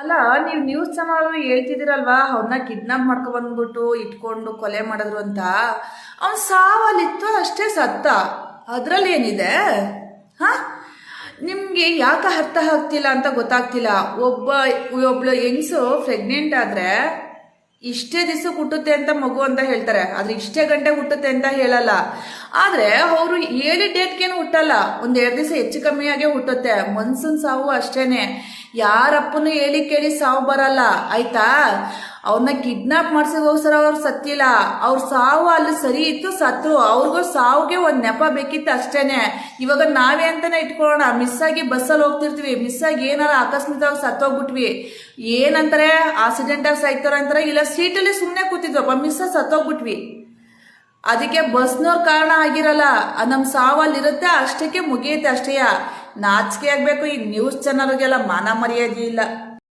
ಅಲ್ಲ, ನೀವು news channel ಹೇಳ್ತಿದ್ದೀರಲ್ವಾ, ಅವನ್ನ ಕಿಡ್ನಾಪ್ ಬಂದ್ಬಿಟ್ಟು ಇಟ್ಕೊಂಡು ಕೊಲೆ ಮಾಡಿದ್ರು ಅಂತ. ಅವನ್ ಸಾವಲ್ಲಿತ್ತು ಅಷ್ಟೇ, ಸತ್ತ. ಅದ್ರಲ್ಲಿ ಏನಿದೆ? ಹಾ, ನಿಮ್ಗೆ ಯಾಕೆ ಅರ್ಥ ಆಗ್ತಿಲ್ಲ ಅಂತ ಗೊತ್ತಾಗ್ತಿಲ್ಲ. ಒಬ್ಳು ಹೆಂಗ್ಸು ಪ್ರೆಗ್ನೆಂಟ್ ಆದ್ರೆ ಇಷ್ಟೇ ದಿವಸ ಹುಟ್ಟುತ್ತೆ ಅಂತ ಮಗು ಅಂತ ಹೇಳ್ತಾರೆ, ಆದ್ರೆ ಇಷ್ಟೇ ಗಂಟೆ ಹುಟ್ಟುತ್ತೆ ಅಂತ ಹೇಳಲ್ಲ. ಆದ್ರೆ ಅವರು ಹೇಳಿ ಡೇಟ್ಗೇನು ಹುಟ್ಟಲ್ಲ, ಒಂದೆರಡು ದಿವಸ ಹೆಚ್ಚು ಕಮ್ಮಿಯಾಗೆ ಹುಟ್ಟುತ್ತೆ. ಮನ್ಸನ್ ಸಾವು ಅಷ್ಟೇನೆ, ಯಾರಪ್ಪನು ಹೇಳಿ ಕೇಳಿ ಸಾವು ಬರಲ್ಲ, ಆಯ್ತಾ. ಅವ್ರನ್ನ ಕಿಡ್ನಾಪ್ ಮಾಡ್ಸೋಗೋಸ್ಕರ ಅವ್ರು ಸತ್ತಿಲ್ಲ, ಅವ್ರ ಸಾವು ಅಲ್ಲಿ ಸರಿ ಇತ್ತು, ಸತ್ರು. ಅವ್ರಿಗೂ ಸಾವುಗೆ ಒಂದ್ ನೆಪ ಬೇಕಿತ್ತು ಅಷ್ಟೇನೆ. ಇವಾಗ ನಾವೇ ಅಂತಾನೆ ಇಟ್ಕೊಳ್ಳೋಣ, ಮಿಸ್ ಆಗಿ ಬಸ್ಸಲ್ಲಿ ಹೋಗ್ತಿರ್ತೀವಿ, ಮಿಸ್ ಆಗಿ ಏನಾರ ಅಕಸ್ಮಾತ್ ಸತ್ತೋಗ್ಬಿಟ್ವಿ, ಏನಂತಾರೆ ಆಕ್ಸಿಡೆಂಟ್ ಆಗಿ ಸಾಯ್ತಾರ ಅಂತಾರೆ, ಇಲ್ಲ ಸೀಟಲ್ಲಿ ಸುಮ್ಮನೆ ಕೂತಿದ್ವಪ್ಪ ಮಿಸ್ ಸತ್ತೋಗ್ಬಿಟ್ವಿ, ಅದಕ್ಕೆ ಬಸ್ನವ್ರ ಕಾರಣ ಆಗಿರಲ್ಲ. ನಮ್ ಸಾವಲ್ಲಿರುತ್ತೆ, ಅಷ್ಟಕ್ಕೆ ಮುಗಿಯುತ್ತೆ ಅಷ್ಟೇಯ. ನಾಚಿಕೆ ಆಗ್ಬೇಕು ಈ ನ್ಯೂಸ್ ಚಾನಲ್ಗೆಲ್ಲ, ಮಾನ ಮರ್ಯಾದೆ ಇಲ್ಲ.